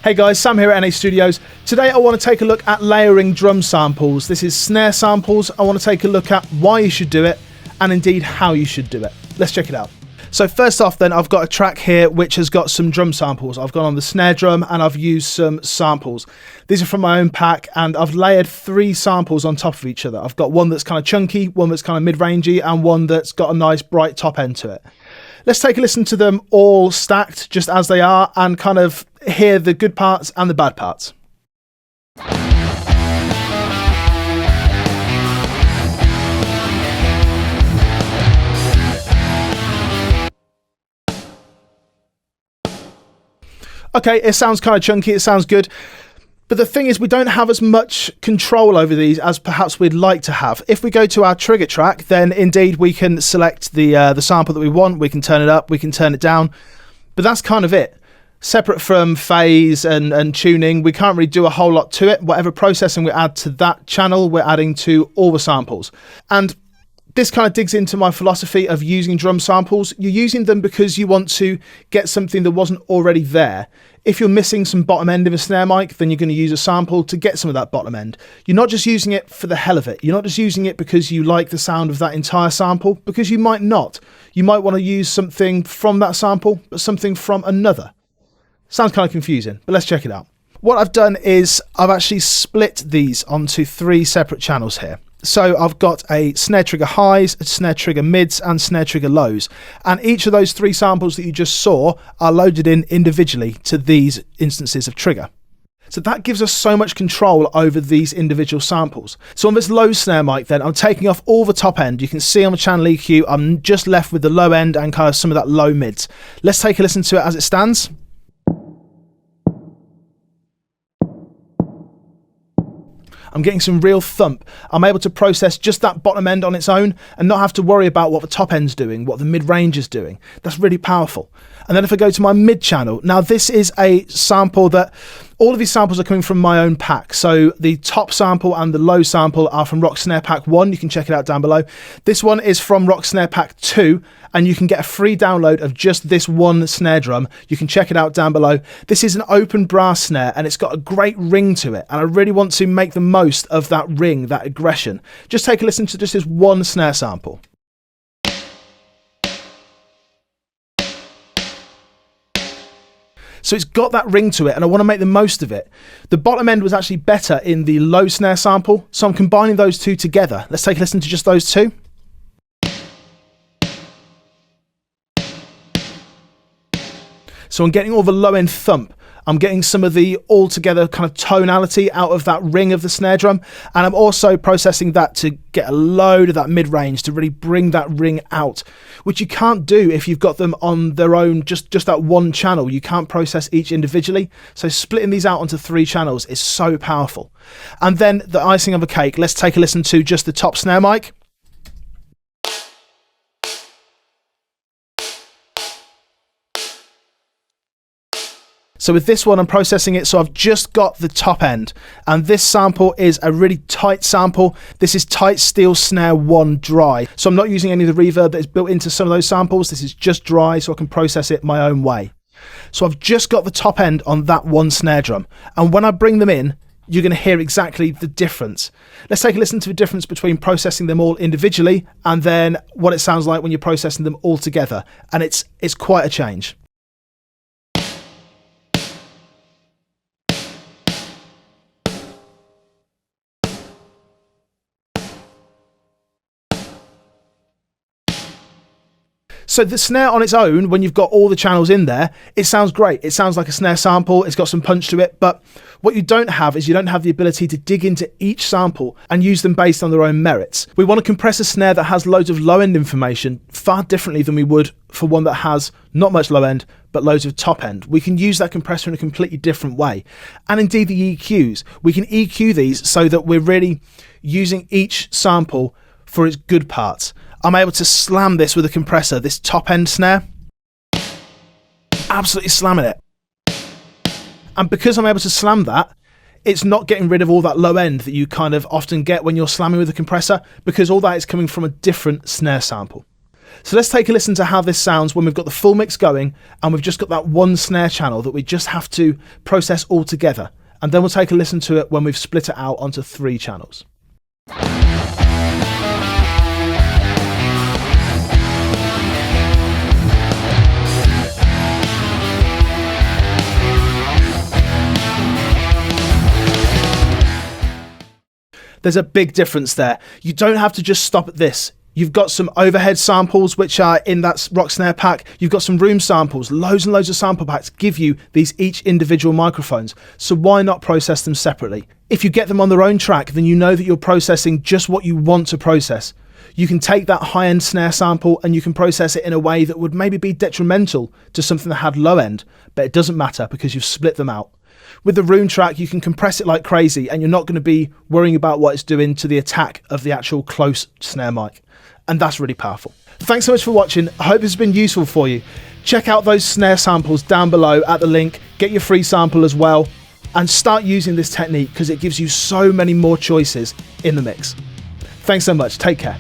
Hey guys, Sam here at NA Studios. Today I want to take a look at layering drum samples. This is snare samples. I want to take a look at why you should do it and indeed how you should do it. Let's check it out. So first off then, I've got a track here which has got some drum samples. I've gone on the snare drum and I've used some samples. These are from my own pack and I've layered 3 samples on top of each other. I've got one that's kind of chunky, one that's kind of mid-rangey and one that's got a nice bright top end to it. Let's take a listen to them all stacked just as they are and kind of hear the good parts and the bad parts. Okay, it sounds kind of chunky, it sounds good. But the thing is, we don't have as much control over these as perhaps we'd like to have. If we go to our trigger track, then indeed we can select the sample that we want. We can turn it up, we can turn it down. But that's kind of it. Separate from phase and tuning, we can't really do a whole lot to it. Whatever processing we add to that channel, we're adding to all the samples. And this kind of digs into my philosophy of using drum samples. You're using them because you want to get something that wasn't already there. If you're missing some bottom end of a snare mic, then you're going to use a sample to get some of that bottom end. You're not just using it for the hell of it. You're not just using it because you like the sound of that entire sample, because you might not. You might want to use something from that sample, but something from another. Sounds kind of confusing, but let's check it out. What I've done is I've actually split these onto 3 separate channels here. So I've got a snare trigger highs, a snare trigger mids and snare trigger lows. And each of those 3 samples that you just saw are loaded in individually to these instances of trigger. So that gives us so much control over these individual samples. So on this low snare mic then, I'm taking off all the top end. You can see on the channel EQ, I'm just left with the low end and kind of some of that low mids. Let's take a listen to it as it stands. I'm getting some real thump. I'm able to process just that bottom end on its own and not have to worry about what the top end's doing, what the mid-range is doing. That's really powerful. And then if I go to my mid channel, now this is a sample that, all of these samples are coming from my own pack. So the top sample and the low sample are from Rock Snare Pack 1. You can check it out down below. This one is from Rock Snare Pack 2, and you can get a free download of just this one snare drum. You can check it out down below. This is an open brass snare, and it's got a great ring to it, and I really want to make the most of that ring, that aggression. Just take a listen to just this one snare sample. So it's got that ring to it and I want to make the most of it. The bottom end was actually better in the low snare sample, so I'm combining those 2 together. Let's take a listen to just those 2. So I'm getting all the low end thump. I'm getting some of the altogether kind of tonality out of that ring of the snare drum. And I'm also processing that to get a load of that mid-range to really bring that ring out, which you can't do if you've got them on their own, just that one channel. You can't process each individually. So splitting these out onto 3 channels is so powerful. And then the icing on the cake, let's take a listen to just the top snare mic. So with this one, I'm processing it, so I've just got the top end. And this sample is a really tight sample. This is tight steel snare 1 dry. So I'm not using any of the reverb that is built into some of those samples. This is just dry, so I can process it my own way. So I've just got the top end on that one snare drum. And when I bring them in, you're going to hear exactly the difference. Let's take a listen to the difference between processing them all individually and then what it sounds like when you're processing them all together. And it's quite a change. So the snare on its own, when you've got all the channels in there, it sounds great. It sounds like a snare sample. It's got some punch to it. But what you don't have is you don't have the ability to dig into each sample and use them based on their own merits. We want to compress a snare that has loads of low end information far differently than we would for one that has not much low end, but loads of top end. We can use that compressor in a completely different way. And indeed the EQs. We can EQ these so that we're really using each sample for its good parts. I'm able to slam this with a compressor, this top end snare. Absolutely slamming it. And because I'm able to slam that, it's not getting rid of all that low end that you kind of often get when you're slamming with a compressor, because all that is coming from a different snare sample. So let's take a listen to how this sounds when we've got the full mix going and we've just got that one snare channel that we just have to process all together. And then we'll take a listen to it when we've split it out onto 3 channels. There's a big difference there. You don't have to just stop at this. You've got some overhead samples, which are in that rock snare pack. You've got some room samples. Loads and loads of sample packs give you these each individual microphones. So why not process them separately? If you get them on their own track, then you know that you're processing just what you want to process. You can take that high-end snare sample and you can process it in a way that would maybe be detrimental to something that had low end, but it doesn't matter because you've split them out. With the room track, you can compress it like crazy and you're not going to be worrying about what it's doing to the attack of the actual close snare mic. And that's really powerful. Thanks so much for watching. I hope it's been useful for you. Check out those snare samples down below at the link. Get your free sample as well and start using this technique because it gives you so many more choices in the mix. Thanks so much. Take care.